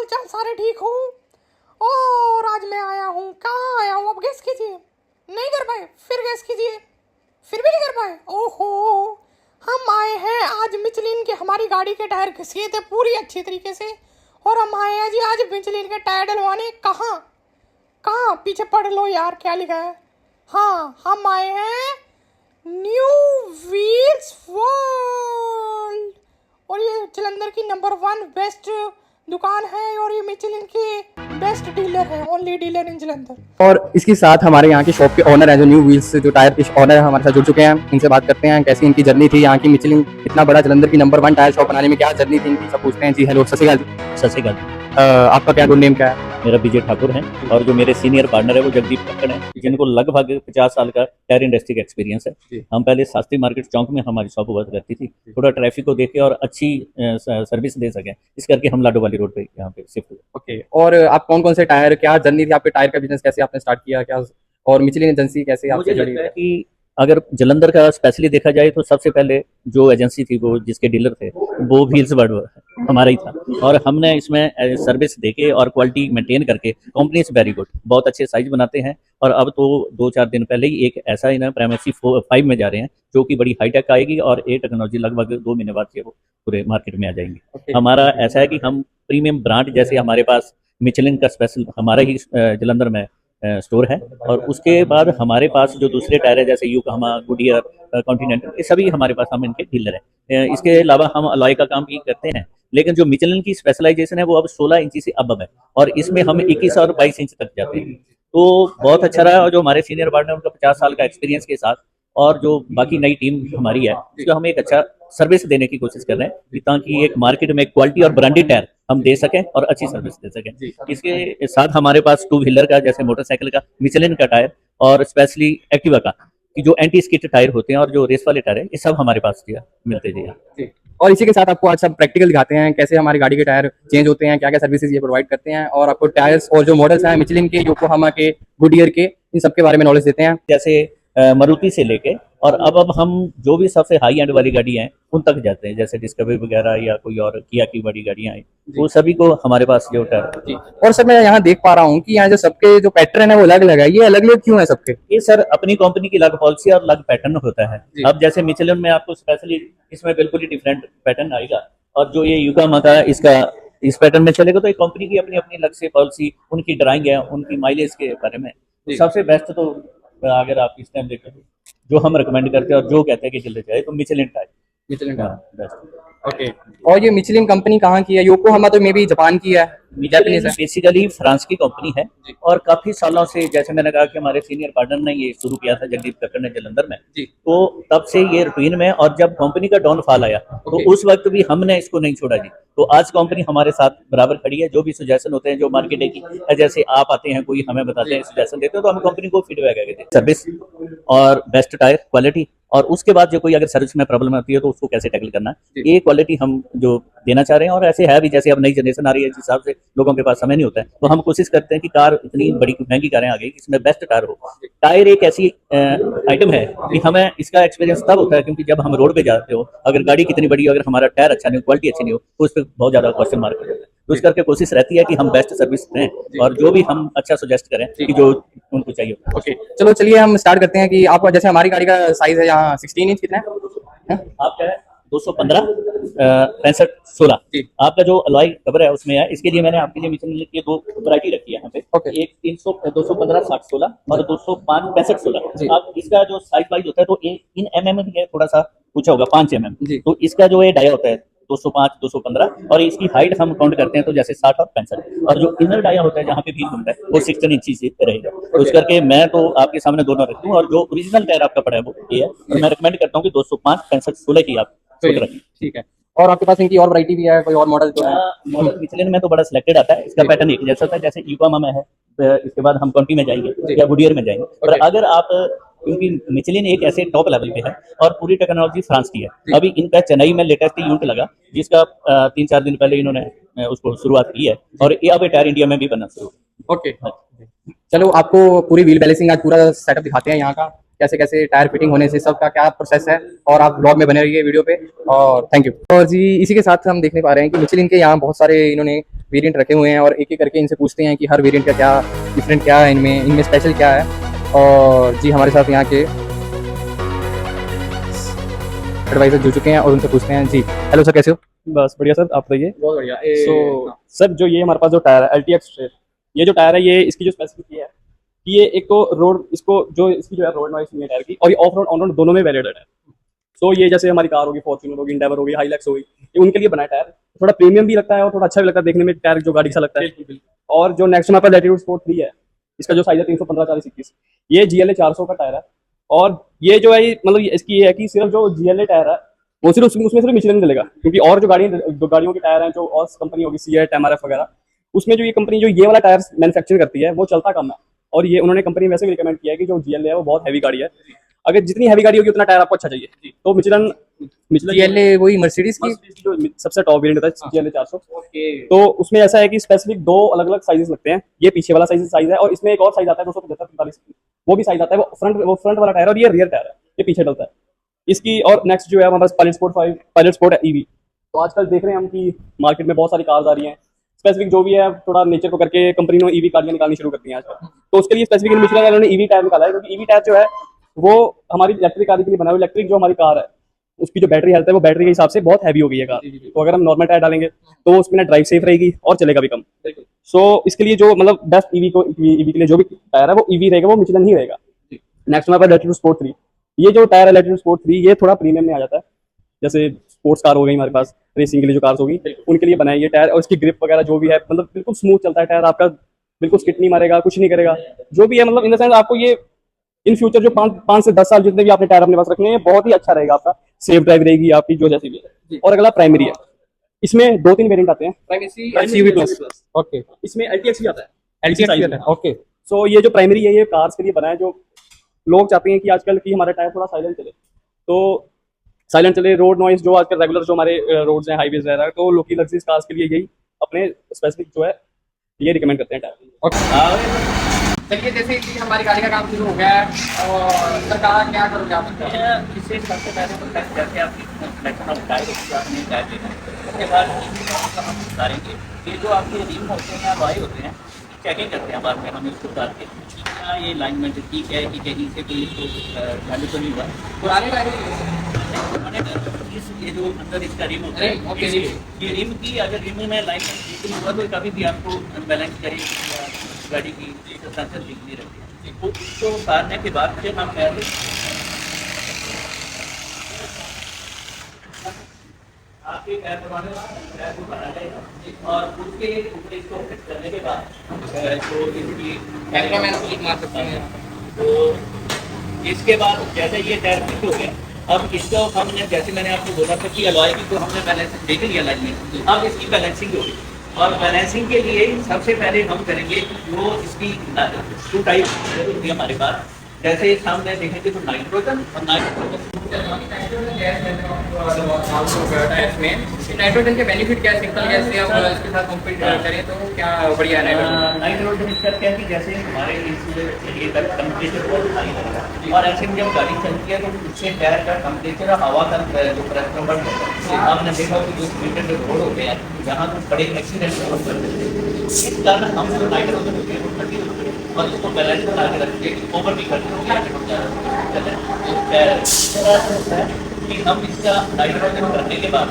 हाल चाल सारे ठीक हो? और आज मैं आया हूँ, कहाँ आया हूँ? अब गेस कीजिए। नहीं कर पाए? फिर गेस कीजिए। फिर भी नहीं कर पाए? ओहो, हम आए हैं आज मिचलिन के, हमारी गाड़ी के टायर घिसे थे पूरी अच्छी तरीके से, और हम आए हैं जी आज मिचलिन के टायर डलवाने। कहाँ कहाँ? पीछे पढ़ लो यार क्या लिखा है। हाँ, हम आए हैं न्यू व्हील्स वर्ल्ड, और ये जलंधर की नंबर 1 बेस्ट दुकान है, और ये मिचलिन की बेस्ट डीलर है, ओनली डीलर इन जलंधर। और इसके साथ हमारे यहाँ के शॉप के ऑनर हैं, जो न्यू व्हील्स जो टायर के ऑनर है, हमारे साथ जुड़ चुके हैं। इनसे बात करते हैं कैसी इनकी जर्नी थी यहाँ की। मिचलिन इतना बड़ा जलंधर की नंबर 1 टायर शॉप बनाने में क्या जर्नी थी इनकी, सब पूछते हैं। जी हेलो, सत श्री अकाल जी। सत श्री अकाल। आपका क्या गुड नेम क्या है? मेरा विजय ठाकुर है, और जो मेरे सीनियर पार्टनर है वो जगदीप कक्कड़ है, जिनको लगभग 50 साल का टायर इंडस्ट्री का एक्सपीरियंस है। हम पहले शास्त्री मार्केट चौक में हमारी शॉप हुआ करती थी, थोड़ा ट्रैफिक को देखे और अच्छी सर्विस दे सके, इस करके हम लाडो वाली रोड पे यहाँ पे शिफ्ट हुए। ओके, और आप कौन कौन से टायर, क्या जर्नी थी आपके टायर का बिजनेस, कैसे आपने स्टार्ट किया, क्या और मिचलिन एजेंसी कैसे आपसे मुझे जुड़ी? लगता है कि अगर जलंधर का स्पेशली देखा जाए तो सबसे पहले जो एजेंसी थी, वो जिसके डीलर थे, वो व्हील्स वर्ल्ड हमारा ही था, और हमने इसमें सर्विस देके और क्वालिटी मेंटेन करके, कंपनी इज वेरी गुड, बहुत अच्छे साइज बनाते हैं। और अब तो 2-4 दिन पहले ही एक ऐसा ही ना प्राइमेसी 5 में जा रहे हैं, जो कि बड़ी हाईटेक आएगी, और ये टेक्नोलॉजी लगभग 2 महीने बाद वो पूरे मार्केट में आ जाएंगे। हमारा ऐसा है कि हम प्रीमियम ब्रांड, जैसे हमारे पास मिचलिन का स्पेशल हमारा ही जलंधर में स्टोर है, और उसके बाद हमारे पास जो दूसरे टायर है, जैसे योकोहामा, गुडियर, कॉन्टिनेंटल, ये सभी हमारे पास हम इनके डीलर हैं। इसके अलावा हम अलॉय का काम भी करते हैं, लेकिन जो मिचलिन की स्पेशलाइजेशन है वो अब 16 इंची से अब है, और इसमें हम 21 और 22 इंच तक जाते हैं। तो बहुत अच्छा रहा, और जो हमारे सीनियर पार्टनर उनका 50 साल का एक्सपीरियंस के साथ, और जो बाकी नई टीम हमारी है, उसको हम एक अच्छा सर्विस देने की कोशिश कर रहे हैं, ताकि एक मार्केट में क्वालिटी और ब्रांडेड टायर हम दे सकें और अच्छी सर्विस दे सकें। इसके साथ हमारे पास 2 व्हीलर का, जैसे मोटरसाइकिल का मिचलिन का टायर, और स्पेशली एक्टिवा का, कि जो एंटी स्किड टायर होते हैं और जो रेस वाले टायर है, ये सब हमारे पास मिलते हैं। और इसी के साथ आपको आज सब प्रैक्टिकल दिखाते हैं कैसे हमारी गाड़ी के टायर चेंज होते हैं, क्या क्या सर्विसेज ये प्रोवाइड करते हैं, और आपको टायर्स और जो मॉडल्स हैं मिचलिन के, योकोहामा के, गुडियर के, इन सब के बारे में नॉलेज देते हैं। जैसे मारुति से लेके, और अब हम जो भी सबसे हाई एंड वाली गाड़ी हैं उन तक जाते हैं, जैसे डिस्कवरी वगैरह या कोई और किया की बड़ी गाड़ियां हैं, वो सभी को हमारे पास जो टायर। और सर मैं यहाँ देख पा रहा हूँ कि यहाँ जो सबके जो पैटर्न है वो अलग अलग है, ये अलग अलग क्यों है सबके? ये सर अपनी कंपनी की अलग पॉलिसी और अलग पैटर्न होता है। अब जैसे मिचलिन में आपको स्पेशली इसमें बिल्कुल ही डिफरेंट पैटर्न आएगा, और जो ये योकोहामा का इसका इस पैटर्न में चलेगा, तो एक कंपनी की अपनी अपनी अलग से पॉलिसी, उनकी ड्राइंग है, उनकी माइलेज के बारे में। तो सबसे बेस्ट तो अगर आप इस टाइम देखें, जो हम रिकमेंड करते हैं और जो कहते हैं कि जल्दी जाए, तो मिचलिन टायर। मिचलिन का बेस्ट। ओके। और ये मिचलिन कंपनी कहाँ की है? योकोहामा तो मे भी जापान की है, जापानीज है। बेसिकली फ्रांस की कंपनी है, और काफी सालों से, जैसे मैंने कहा कि हमारे सीनियर पार्टनर ने ये शुरू किया था, जगदीप कक्कड़ ने, जलंधर में, तो तब से ये रूटीन में, और जब कंपनी का डाउनफॉल आया तो उस वक्त भी हमने इसको नहीं छोड़ा जी। तो आज कंपनी हमारे साथ बराबर खड़ी है, जो भी सुजेशन होते हैं, जो मार्केट की, जैसे आप आते हैं, कोई हमें बताते हैं, सुजेशन देते हैं, तो हम कंपनी को फीडबैक देते हैं, सर्विस और बेस्ट टायर क्वालिटी, और उसके बाद जो कोई अगर सर्विस में प्रॉब्लम आती है तो उसको कैसे टैकल करना है, ये क्वालिटी हम जो देना चाह रहे हैं। और ऐसे है भी, जैसे अब नई जनरेशन आ रही है, जिस हिसाब से लोगों के पास समय नहीं होता है, तो हम कोशिश करते हैं कि कार इतनी बड़ी महंगी कारें आ गई, इसमें बेस्ट टायर हो। टायर एक ऐसी आइटम है कि हमें इसका एक्सपीरियंस तब होता है, क्योंकि जब हम रोड पे जाते हो, अगर गाड़ी कितनी बड़ी हो, अगर हमारा टायर अच्छा नहीं हो, क्वालिटी अच्छी नहीं हो, तो उस पर बहुत ज्यादा क्वेश्चन मार्क हो जाता है। तो इस करके कोशिश रहती है कि हम बेस्ट सर्विस दें, और जो भी हम अच्छा सजेस्ट करें कि जो उनको चाहिए। ओके, चलो चलिए हम स्टार्ट करते हैं कि आप, जैसे हमारी गाड़ी का साइज है यहाँ 16 इंच, कितना है आपका? 215 65 16 आपका जो अलॉय कवर है उसमें है। इसके लिए मैंने आपके लिए मिचलिन की 2 वैरायटी रखी है यहाँ पे, एक 300 215 60 16 और 205 65 16। अब इसका जो साइज वाइज होता है, तो इन mm में थोड़ा सा पूछा होगा 5 mm, तो इसका जो ये डाया होता है 205 215, और इसकी हाइट हम काउंट करते हैं तो जैसे 60 और 65, और जो इनर डाया होता है जहाँ पे भी घूमता है वो 16 इंची से रहेगा। तो इस करके मैं तो आपके सामने दोनों रखता हूँ, और जो ओरिजिनल टायर आपका पड़ा है वो ये है, और मैं रिकमेंड करता हूँ कि 205 65 16 की आप रखें। ठीक है। और आपके पास इनकी और वैरायटी भी है, कोई और मॉडल? तो मॉडल मिचलिन में तो बड़ा सिलेक्टेड आता है, इसका पैटर्न एक जैसा होता है, जैसे योकोहामा में है, इसके बाद हम कंटी में जाएंगे या गुडियर में जाएंगे। और अगर आप, क्योंकि मिचलिन एक ऐसे टॉप लेवल पे है और पूरी टेक्नोलॉजी फ्रांस की है, अभी इनका चेन्नई में लेटेस्ट यूनिट लगा, जिसका 3-4 दिन पहले इन्होंने उसको शुरुआत की है, और ये अब टायर इंडिया में भी बनना शुरू। ओके, चलो आपको पूरी व्हील बैलेंसिंग आज पूरा सेटअप दिखाते हैं यहाँ का, कैसे कैसे टायर फिटिंग होने से सब का क्या प्रोसेस है, और आप ब्लॉग में बने रहिए वीडियो पे, और थैंक यू। और जी इसी के साथ हम देखने पा रहे हैं कि मिचलिन के यहाँ बहुत सारे इन्होंने वेरिएंट रखे हुए हैं और एक एक करके इनसे पूछते हैं कि हर वेरिएंट का क्या डिफरेंट क्या है, इनमें स्पेशल क्या है। और जी हमारे साथ यहाँ के एडवाइजर जुड़ चुके हैं और उनसे पूछते हैं। जी हेलो सर, कैसे हो? बस बढ़िया सर, आप बताइए। बहुत बढ़िया। सर जो ये हमारे पास जो टायर है LTX, ये जो टायर है ये इसकी जो स्पेसिफिक है कि ये एक तो रोड इसको जो इसकी जो है रोड नॉइस नहीं है टायर की, और ये ऑफ रोड ऑन रोड दोनों में वैलिड है। तो ये जैसे हमारी कार होगी, फॉर्च्यूनर होगी, इंडेवर होगी, हाईलैक्स होगी, ये उनके लिए बना है टायर। थोड़ा प्रीमियम भी लगता है और थोड़ा अच्छा भी लगता है देखने में, टायर जो गाड़ी सा लगता है। और जो नेक्स्ट हमारे पास लैटिट्यूड स्पोर्ट 3 है, इसका जो साइज है 315/40/21, ये GLA 400 का टायर है। और ये जो है मतलब इसकी ये है कि सिर्फ जो GLA टायर है वो सिर्फ उसमें सिर्फ मिशेलिन मिलेगा, क्योंकि और जो गाड़ियों के टायर हैं जो और कंपनी होगी CAT MRF वगैरह, उसमें जो ये कंपनी जो ये वाला टायर मैन्युफैक्चर करती है वो चलता कम है। और ये उन्होंने कंपनी वैसे भी रिकमेंड किया है कि जो GLA है वो बहुत हैवी गाड़ी है, अगर जितनी हैवी गाड़ी होगी उतना टायर आपको अच्छा चाहिए। तो मिशेलिन GLA वही मर्सिडीज की जो सबसे टॉप वेरिएंट होता है GLA 400। तो उसमें ऐसा है कि स्पेसिफिक 2 अलग अलग साइजेस लगते हैं। ये पीछे वाला साइज है और इसमें एक और साइज आता है 275/45, वो भी साइज आता है। वो फ्रंट वाला टायर और ये रियर टायर है, ये पीछे डलता है इसकी। और नेक्स्ट जो है हमारे पास पायलट स्पोर्ट EV। तो आजकल देख रहे हैं हम कि मार्केट में बहुत सारी कार्स आ रही हैं, स्पेसिफिक जो भी है थोड़ा नेचर को करके कंपनी ने EV गाड़ियां निकालनी शुरू कर दी हैं आजकल। तो उसके लिए स्पेसिफिक मिशेलिन वालों ने EV टायर निकाला है, क्योंकि EV टायर जो है वो हमारी इलेक्ट्रिक कार के लिए बना हुआ। इलेक्ट्रिक जो हमारी कार है उसकी जो बैटरी हेल्थ है वो बैटरी के हिसाब से बहुत हैवी हो गई है कार। तो अगर हम नॉर्मल टायर डालेंगे तो उसमें ना ड्राइव सेफ रहेगी और चलेगा भी कम। सो इसके लिए जो मतलब बेस्ट EV के लिए जो भी टायर है वो EV रहेगा, वो मिशेलिन ही रहेगा। नेक्स्ट हमारे पास लैटिट्यूड स्पोर्ट 3। ये जो टायर है लैटिट्यूड स्पोर्ट 3, ये थोड़ा प्रीमियम में आ जाता है। जैसे स्पोर्ट्स कार हो गई हमारे पास, रेसिंग के लिए जो कार्स होगी उनके लिए बनाया ये टायर। और इसकी ग्रिप वगैरह जो भी है मतलब बिल्कुल स्मूथ चलता है टायर आपका, बिल्कुल स्किट नहीं मारेगा, कुछ नहीं करेगा जो भी है। मतलब इन द सेंस आपको ये इन फ्यूचर जो 5 से 10 साल जितने भी आपने टायर अपने पास रखने हैं बहुत ही अच्छा रहेगा, आपका सेफ ड्राइव रहेगी आपकी जो जैसी भी है। और अगला प्राइमरी है, इसमें 2-3 वेरिएंट आते हैं। SUV प्लस, ओके, इसमें LTX भी आता है। LTX भी आता है, ओके। सो ये जो प्राइमरी है ये कार्स के लिए बना है। जो लोग चाहते हैं कि आजकल की हमारा टायर थोड़ा साइलेंट चले, तो साइलेंट चले, रोड नॉइस जो आजकल रेगुलर जो हमारे रोड्स हैं, हाईवेज वगैरह, तो लोग की लग्जरीज कार्स के लिए यही अपने स्पेसिफिक जो है ये रिकमेंड करते हैं टायर। चलिए, जैसे कि हमारी गाड़ी का काम शुरू हो गया है और सरकार क्या करोगे आप? इससे सबसे पहले तो टेस्ट करके आपकी सिलेक्शन ऑफ टायर आपने टायर लेना है। उसके बाद हम उतारेंगे। ये जो आपके रिम होते हैं, वाई होते हैं, चेकिंग करते हैं बाद में हम इसको उतार के क्या ये अलाइनमेंट ठीक है कि कहीं से कोई इसको चालू तो नहीं हुआ। पुरानी गाड़ी ये जो अंदर इसका रिम होता है, ये रिम की अगर रिम में अलाइनमेंट ठीक नहीं हुआ तो कभी भी आपको अनबैलेंस करेगी गाड़ी की सेंसर ठीक नहीं रहती है। उसको उतारने के बाद फिर हम पहले आपके टायर करवाने टायर को बना जाएगा और उसके ऊपर इसको फिट करने के बाद तो इसकी मार सकते हैं। तो इसके बाद जैसे ये टायर फिट हो गया, अब इसको हमने जैसे मैंने आपको बोला था कि अलॉय की तो हमने बैलेंसिंग देख लिया अलाइनमेंट, अब इसकी बैलेंसिंग होगी। और बैलेंसिंग के लिए सबसे पहले हम करेंगे जो इसकी 2 टाइप होती है हमारे पास। जैसे सामने देखेंगे तो नाइट्रोजन और नाइट्रोजन के बेनिफिट क्या है? सिंपल गैस से हम इसके साथ कंपीट करें तो क्या बढ़िया है नाइट्रोजन इसका क्या है कि जैसे हमारे इस एरिए का टेम्परेचर बहुत हाई रहेगा और ऐसे में जब गाड़ी चलती है तो उससे टायर का टेम्परेचर हवा का जो प्रेशर बढ़ जाता है। आपने देखा कि जो सीमेंटेड रोड होते हैं जहाँ तो बड़े एक्सीडेंट हो सकते हैं, इस कारण हम जो नाइट्रोजन होती है वो 30 होती है और उसको बैलेंस बना के रखते हैं, ओवर भी करते हैं कि हम इसका नाइट्रोजन करने के बाद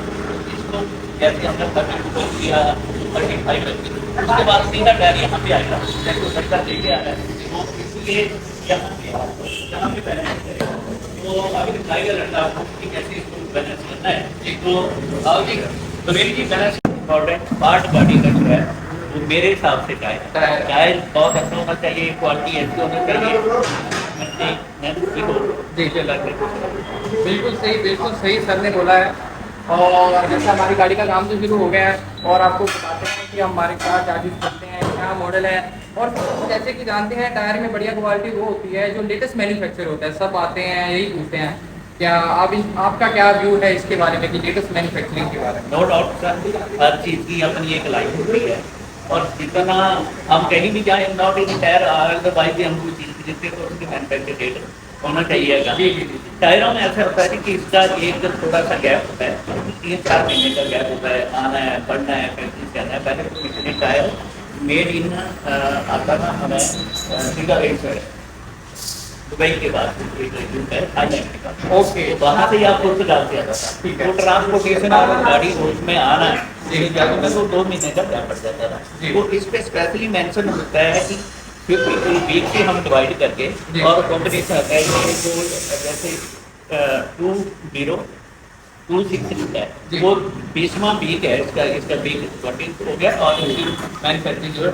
इसको जैसे हमने 32 या 35 रखी, उसके बाद सीधा टायर यहाँ पे आएगा, जैसे सड़का लेके आ रहा है वो इसलिए यहाँ पे बैलेंस करेगा। तो अभी दिखाएगा लड़का आपको कि कैसे इसको बैलेंस करना है। तो आओगे तो मेरी जी बैलेंस इम्पॉर्टेंट पार्ट गाड़ी का जो है वो मेरे हिसाब से टायर बहुत अच्छा होना चाहिए, क्वालिटी ऐसी होनी चाहिए। बिल्कुल सही सर ने बोला है। और जैसे हमारी गाड़ी का काम तो शुरू हो गया है और आपको बताते हैं कि हमारे क्या चार्जेस करते हैं, क्या मॉडल है। और जैसे कि जानते हैं टायर में बढ़िया क्वालिटी वो होती है जो लेटेस्ट मैन्युफैक्चर होता है। सब आते हैं यही पूछते हैं, क्या आपका क्या व्यू है इसके बारे में कि लेटेस्ट मैन्युफैक्चरिंग के बारे में? नो डाउट सर, हर चीज़ की अपनी एक लाइफ होती है और जितना हम कहीं भी जाएं नॉट इन टायर अदरवाइज हम कोई चीज़ खरीदते तो उसकी मैन्युफैक्चर डेट होना चाहिएगा। टायरों में ऐसा होता है कि इसका एक थोड़ा सा गैप होता है, 3-4 महीने का गैप होता है, आना है, पढ़ना है, प्रैक्टिस करना है। पहले तो इतने टायर मेड इन आता था हमें सिंगापुर से, दुबई के बाद थाईलैंड के बाद। ओके, तो वहाँ से ही आप पुर्तगाल से आता था। ठीक है। तो ट्रांसपोर्टेशन और गाड़ी उसमें आना है, जाने में तो 2 महीने का गैप पड़ जाता था। जी। तो इस पे स्पेशली मेंशन होता है कि 50 वीक से हम डिवाइड करके, जी। और कॉम्बिनेशन आता है ये जो जैसे 206 है, जी। वो 20वां वीक है, इसका वीक 20 हो गया, और इसकी मैन्युफैक्चरिंग जो है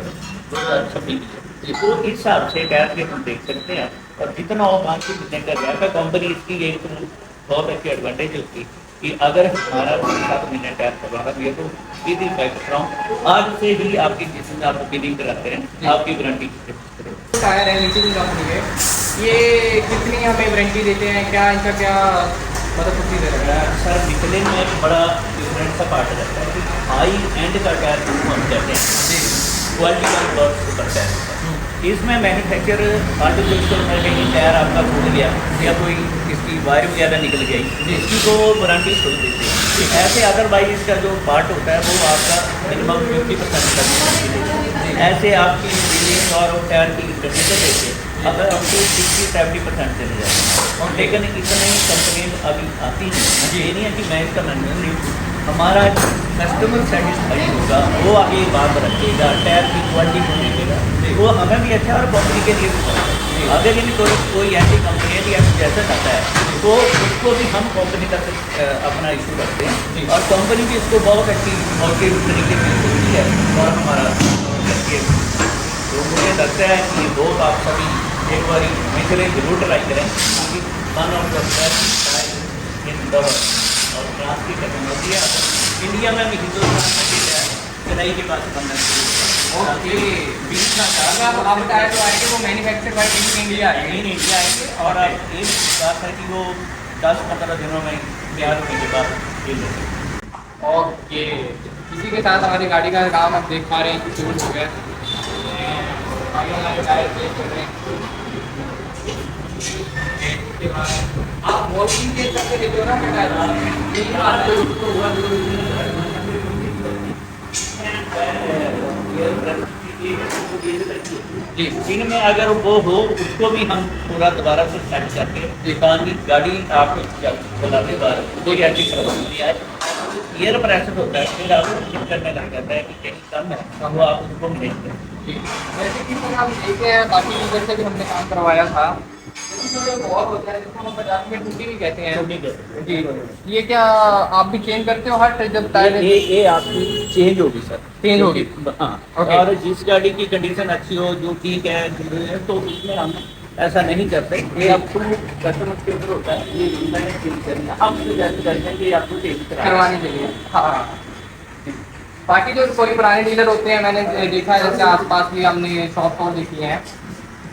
2026 है। तो इस हिसाब से टायर के हम देख सकते हैं, और जितना और 5 महीने का गैप है, कंपनी इसकी एक बहुत अच्छी एडवांटेज है उसकी कि अगर हमारा 7 महीने टायर चला दिया तो सीधी मैं कर रहा हूँ, आज से ही आपकी जिसमें आप बिलिंग कराते हैं आपकी गारंटी टायर है नीचे की कंपनी है, ये कितनी हमें वारंटी देते हैं, क्या इनका क्या मतलब प्रोसीजर है? सर निकले में एक बड़ा डिफरेंट सा पार्ट रहता है कि हाई एंड का टायर जिसको हम कहते हैं, क्वालिटी का बहुत सुपर टायर होता है। इसमें मैन्युफैक्चर आर्टिफिशियल में कहीं टायर आपका फूट गया या कोई इसकी वायर वगैरह निकल गई, इसकी तो वारंटी छोड़ देते हैं। ऐसे अदरवाइज इसका जो पार्ट होता है वो आपका मिनिमम 50% तक देते हैं। ऐसे आपकी बिलिंग और टायर की कंडीशन देते हैं अगर हमको 60-70% चले जाते हैं, लेकिन इतने कंप्लेन अभी आती नहीं। ये नहीं है कि मैं इसका मैनुअल नहीं, हमारा कस्टमर सेटिस्फाइड होगा, वो आगे बात रखेगा, टायर की क्वालिटी को देखेगा, वो हमें भी अच्छा और कंपनी के लिए भी अच्छा है। अगर इन कोई ऐसी कंपनी या जैसा आता है तो उसको भी हम कंपनी तक अपना इशू करते हैं, और कंपनी भी इसको बहुत अच्छी पॉजिटिव तरीके से सोचती है और हमारा करके। तो मुझे लगता है कि वो आप सभी एक बार मिले जरूर ट्राई करें, क्योंकि one of the best in the world और फ्रांस की टेक्नोलॉजी है। इंडिया में भी हिंदुस्तान में है, चेन्नई के पास बनना शुरू। ओके, 20 का चार्ज आप टायर जो आएंगे वो मैन्युफैक्चर बाय इंडिया आएंगे। इन इंडिया आएंगे, और अब एक बात है कि वो 10-15 दिनों में तैयार होने के बाद डील होगी। ओके, इसी के साथ हमारी गाड़ी का काम आप देख पा रहे हैं कि शुरू हो गया। हम हमारे टायर चेंज कर रहे हैं। आप वॉशिंग के हिसाब से देते हो ना अपने जी, इनमें अगर वो हो उसको भी हम पूरा दोबारा से सेट करके ताकि गाड़ी आप चलाते बार कोई ऐसी प्रॉब्लम नहीं आए। एयर प्रेशर होता है, फिर आप चेक करने लग जाता है कि कहीं कम है, वो आप उसको मैनेज करें। जैसे कि सर हम देखे हैं बाकी यूजर से भी हमने काम करवाया था, बहुत होता है जिसको हम पंजाबी में टूटी भी कहते हैं। जी, ये क्या आप भी चेंज करते हो हर ट्रिप जब टायर? ये आपकी चेंज होगी सर, चेंज होगी। हाँ, Okay. और जिस गाड़ी की कंडीशन अच्छी हो, जो ठीक है, तो उसमें हम ऐसा नहीं करते। ये आपको कस्टमर के ऊपर होता है, ये मैंने चेंज करना आप सजेस्ट करते हैं कि आपको चेंज करवाने के लिए। हाँ, बाकी जो कोई पुराने डीलर होते हैं मैंने देखा है, जैसे आसपास भी हमने शॉप और देखी हैं,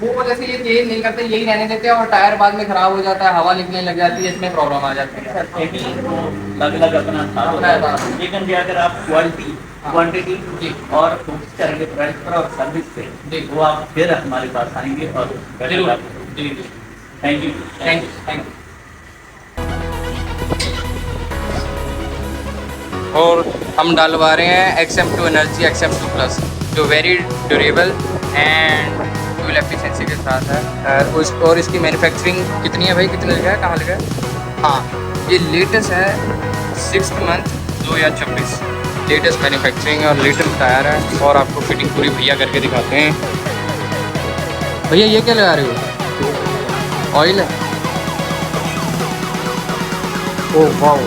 वो जैसे ये चेंज नहीं करते, यही रहने देते हैं, और टायर बाद में खराब हो जाता है, हवा निकलने लग जाती है, इसमें प्रॉब्लम आ जाती है। अलग-अलग अपना था होता है, लेकिन अगर आप क्वालिटी क्वांटिटी जी और फोकस करेंगे प्राइस पर और सर्विस पे, जी, वो आप फिर हमारे पास आएंगे और जरूर। जी, thank you. Thank you, thank you. और हम डालवा रहे हैं XM2 एनर्जी XM2 प्लस, जो very durable and fuel efficiency के साथ है। और इसकी मैन्युफैक्चरिंग कितनी है भाई, कितने लगा है, कहाँ लगा है? हाँ, ये लेटेस्ट है, 6th मंथ 2026 लेटेस्ट मैन्युफैक्चरिंग है और लेटेस्ट टायर है। और आपको फिटिंग पूरी भैया करके दिखाते हैं। भैया ये क्या लगा रहे हो? ऑयल है? ओह वाओ,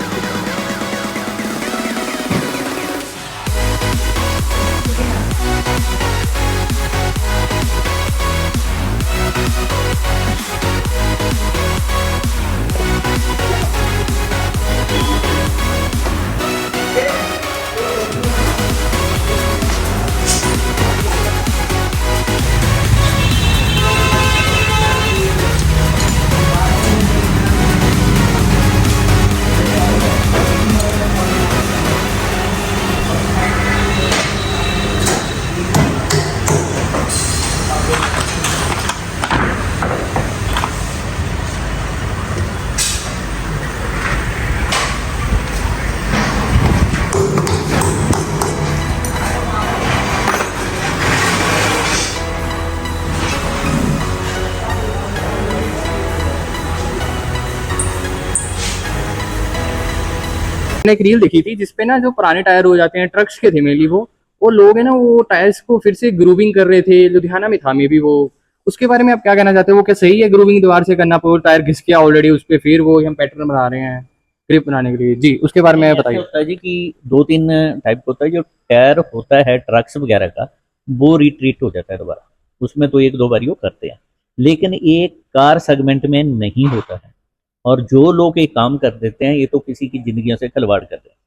मैंने एक रील देखी थी जिसपे ना जो पुराने टायर हो जाते हैं, ट्रक्स के थे मेनली वो लोग है ना वो टायर्स को फिर से ग्रूविंग कर रहे थे, लुधियाना में था मे भी वो। उसके बारे में आप क्या कहना चाहते हो, वो क्या सही है ग्रूविंग दोबारा से करना, पर टायर घिस गया ऑलरेडी उस पर, फिर वो हम पैटर्न बना रहे हैं ग्रिप बनाने के लिए जी, उसके बारे में ऐसा बताइए। होता है जी कि 2-3 टाइप का होता है। जो टायर होता है ट्रक्स वगैरह का, वो रिट्रीट हो जाता है दोबारा, उसमें तो 1-2 बार वो करते हैं, लेकिन ये कार सेगमेंट में नहीं होता है। और जो लोग ये काम कर देते हैं, ये तो किसी की जिंदगियों से खिलवाड़ कर रहे हैं।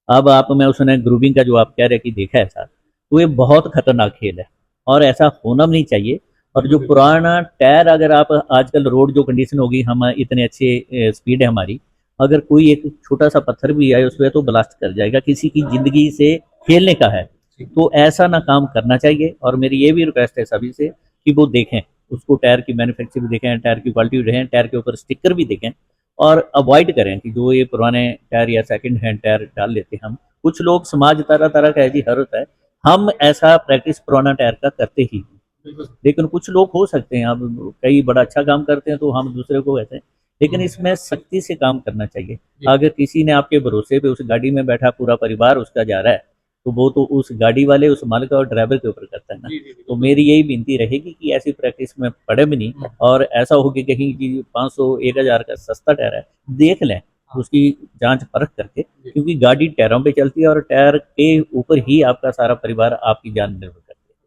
अब आप में उसने ग्रूविंग का जो आप कह रहे हैं कि देखा है ऐसा, तो ये बहुत खतरनाक खेल है और ऐसा होना भी नहीं चाहिए। और जो पुराना टायर, अगर आप आजकल रोड जो कंडीशन होगी, हम इतने अच्छे स्पीड है हमारी, अगर कोई एक छोटा सा पत्थर भी आए उस पर तो ब्लास्ट कर जाएगा, किसी की जिंदगी से खेलने का है। तो ऐसा ना काम करना चाहिए। और मेरी ये भी रिक्वेस्ट है सभी से कि वो देखें उसको, टायर की मैन्युफैक्चर भी देखें, टायर की क्वालिटी भी देखें, टायर के ऊपर स्टिकर भी देखें, और अवॉइड करें कि जो ये पुराने टायर या सेकंड हैंड टायर डाल लेते हैं हम। कुछ लोग समाज तरह तरह का है जी, हर होता है, हम ऐसा प्रैक्टिस पुराना टायर का करते ही हैं। लेकिन कुछ लोग हो सकते हैं, अब कई बड़ा अच्छा काम करते हैं तो हम दूसरे को कहते हैं, लेकिन इसमें सख्ती से काम करना चाहिए। अगर किसी ने आपके भरोसे पे उस गाड़ी में बैठा पूरा परिवार उसका जा रहा है, तो वो तो उस गाड़ी वाले, उस मालिक और ड्राइवर के ऊपर करता है ना। तो मेरी यही विनती रहेगी कि ऐसी प्रैक्टिस में पड़े भी नहीं, और ऐसा हो कि कहीं कि 500-1000 का सस्ता टायर है, देख लें उसकी जांच परख करके, क्योंकि गाड़ी टायरों पे चलती है और टायर के ऊपर ही आपका सारा परिवार, आपकी जान निर्भर करती है।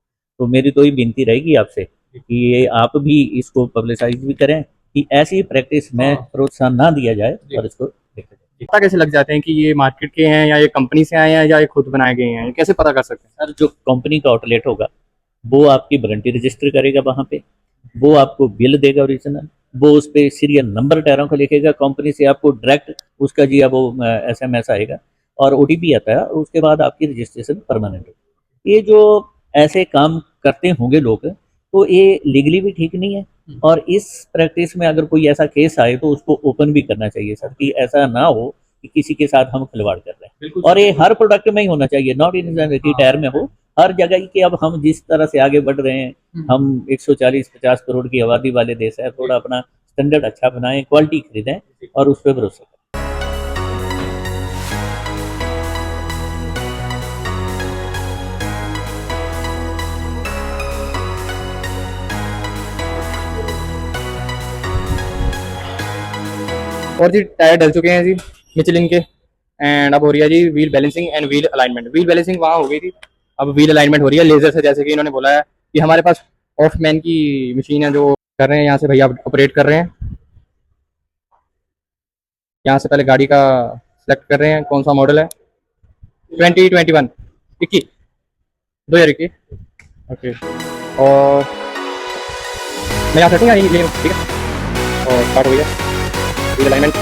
तो मेरी तो ये विनती रहेगी आपसे कि ये आप भी इसको पब्लिसाइज भी करें कि ऐसी प्रैक्टिस में प्रोत्साहन ना दिया जाए, और इसको देखा जाए। पता कैसे लग जाते हैं कि ये मार्केट के हैं या ये कंपनी से आए हैं या ये खुद बनाए गए हैं, ये कैसे पता कर सकते हैं? सर, जो कंपनी का आउटलेट होगा वो आपकी वारंटी रजिस्टर करेगा वहाँ पे, वो आपको बिल देगा ओरिजिनल, वो उस पर सीरियल नंबर टायरों का लिखेगा, कंपनी से आपको डायरेक्ट उसका जी वो SMS आएगा और OTP आता है, और उसके बाद आपकी रजिस्ट्रेशन परमानेंट होगी। ये जो ऐसे काम करते होंगे लोग, तो ये लीगली भी ठीक नहीं है। और इस प्रैक्टिस में अगर कोई ऐसा केस आए तो उसको ओपन भी करना चाहिए सर, कि ऐसा ना हो कि किसी के साथ हम खिलवाड़ कर रहे हैं। और ये हर प्रोडक्ट में ही होना चाहिए, नॉट इन कि टायर में हो, हर जगह ही। कि अब हम जिस तरह से आगे बढ़ रहे हैं, हम 140-50 करोड़ की आबादी वाले देश है, थोड़ा अपना स्टैंडर्ड अच्छा बनाएं, क्वालिटी खरीदें और उस पर भरोसा करें। और जी टायर डल चुके हैं जी मिचलिन के, एंड अब हो रही है जी wheel balancing and wheel alignment. Wheel balancing वहाँ हो गई थी, अब व्हील अलाइनमेंट हो रही है लेजर से, जैसे कि इन्होंने बोला है कि हमारे पास ऑफ मैन की मशीन है जो कर रहे हैं, यहाँ से भैया ऑपरेट कर रहे हैं। यहाँ से पहले गाड़ी का सेलेक्ट कर रहे हैं, कौन सा मॉडल है, 2021 21 2021। ओके, और मैं यहाँ सेटिंग आई ठीक है, और स्टार्ट हो गया व्हील अलाइनमेंट।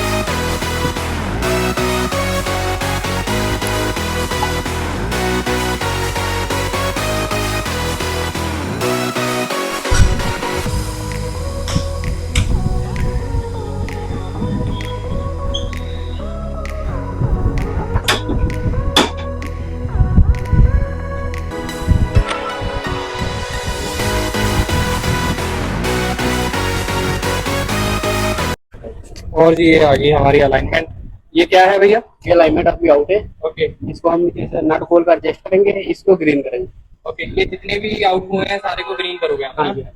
और जी ये आ गई हमारी अलाइनमेंट। ये क्या है भैया? ये अलाइनमेंट आपकी आउट है। ओके इसको हम जैसे नट खोल कर एडजस्ट करेंगे, इसको ग्रीन करेंगे। ओके, ये जितने भी आउट हुए हैं सारे को ग्रीन करोगे आप, हाँ है जी। ना?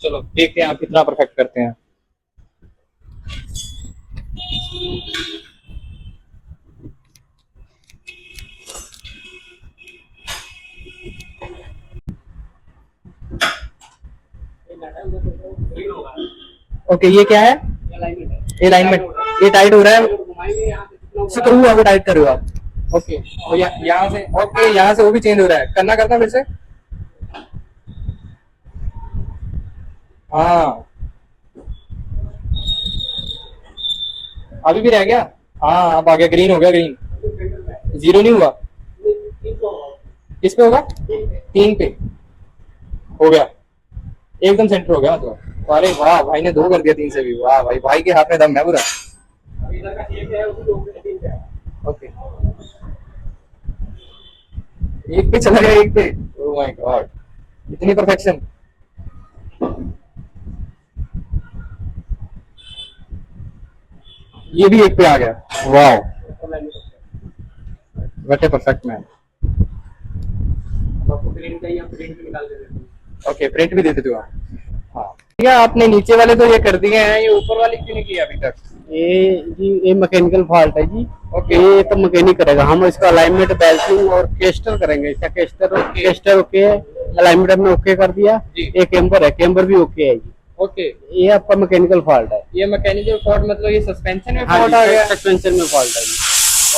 चलो देखते हैं आप कितना परफेक्ट करते हैं। ओके, ये क्या है? ये अलाइनमेंट है। ये अलाइनमेंट, ये टाइट हो रहा है, घुमाएंगे यहाँ से जितना ऊपर स्क्रू अभी टाइट कर रहे हो आप। ओके, और यहाँ से, ओके यहाँ से वो भी चेंज हो रहा है, करना करना फिर से। हाँ अभी भी रह गया, हाँ अब आ गया, ग्रीन हो गया, ग्रीन। जीरो नहीं हुआ, किस पे होगा? 3 पे हो गया, एकदम सेंटर हो गया मतलब। अरे वाह, भाई ने 2 कर दिया 3 से भी, वाह भाई, भाई के हाथ में दम है पूरा। इधर का एक है, उसको 2 पे 3 पे है। ओके, एक पे चला गया, एक पे, ओह माय गॉड, इतनी परफेक्शन। ये भी एक पे आ गया, वाह। वटे परफेक्ट मैन। आपको प्रिंट चाहिए, आप प्रिंट भी निकाल देते हैं। ओके, प्रिंट भी देते हो आप? हाँ। ठीक है, आपने नीचे वाले तो ये कर दिए हैं, ये ऊपर वाली क्यों नहीं किया अभी तक? ये मैकेनिकल फॉल्ट है जी। ओके, ये तो मैकेनिक करेगा, हम इसका अलाइनमेंट, बेल्टिंग और केस्टर करेंगे। इसका केस्टर ओके है, अलाइनमेंट हमने ओके कर दिया। जी। ये केम्बर है, केम्बर भी ओके है जी। ओके, ये आपका मैकेनिकल फॉल्ट है। ये मैकेनिकल फॉल्ट मतलब ये सस्पेंशन में हाँ फॉल्ट जी, आ गया? सस्पेंशन में फॉल्ट है जी।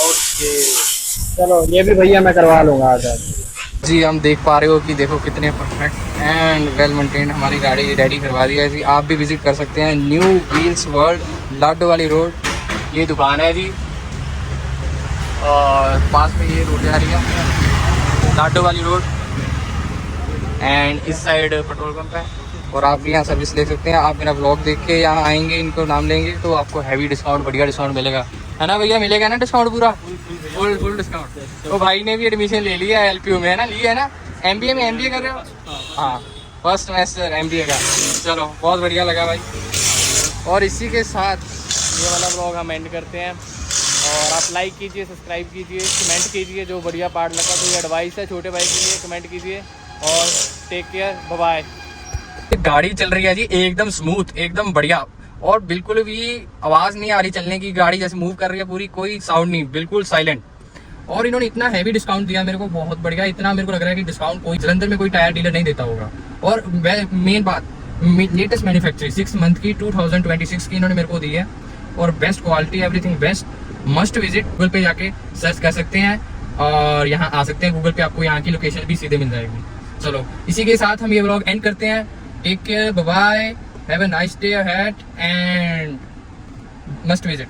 ओके चलो, ये भी भैया मैं करवा लूंगा आधा। जी, हम देख पा रहे हो कि देखो कितने परफेक्ट एंड वेल मेंटेन्ड हमारी गाड़ी रेडी करवा दी है जी। आप भी विजिट कर सकते हैं न्यू व्हील्स वर्ल्ड, लाडो वाली रोड, ये दुकान है जी। और पास में ये रोड जा रही है लाडो वाली रोड, एंड इस साइड पेट्रोल पंप है। और आप भी यहाँ सर्विस ले सकते हैं। आप मेरा ब्लॉग देख के यहाँ आएंगे, इनको नाम लेंगे तो आपको हैवी डिस्काउंट, बढ़िया डिस्काउंट मिलेगा, है ना भैया? मिलेगा ना डिस्काउंट पूरा? Full discount. तो भाई ने भी एडमिशन ले लिया है LPU में, है ना? लिया है ना? MBA में MBA कर रहे हो? हाँ, फर्स्ट सेमेस्टर MBA का। चलो, बहुत बढ़िया लगा भाई। और इसी के साथ ये वाला ब्लॉग हम एंड करते हैं। और आप लाइक कीजिए, सब्सक्राइब कीजिए, कमेंट कीजिए, जो बढ़िया पार्ट लगा तो ये एडवाइस है छोटे भाई के लिए, कमेंट कीजिए। और टेक केयर, बाय बाय। गाड़ी चल रही है जी एकदम स्मूथ, एकदम बढ़िया, और बिल्कुल भी आवाज़ नहीं आ रही चलने की। गाड़ी जैसे मूव कर रही है पूरी, कोई साउंड नहीं, बिल्कुल साइलेंट। और इन्होंने इतना हैवी डिस्काउंट दिया मेरे को, बहुत बढ़िया। इतना मेरे को लग रहा है कि डिस्काउंट कोई जलंधर में कोई टायर डीलर नहीं देता होगा। और मेन बात, लेटेस्ट मैन्युफैक्चरिंग 6 मंथ की 2026 की इन्होंने मेरे को दी है। और best quality, everything best, must visit. Google पे जाके सर्च कर सकते हैं और यहाँ आ सकते हैं। गूगल पे आपको यहाँ की लोकेशन भी सीधे मिल जाएगी। चलो, इसी के साथ हम ये व्लॉग एंड करते हैं। Take care, bye bye, have a nice day ahead and must visit.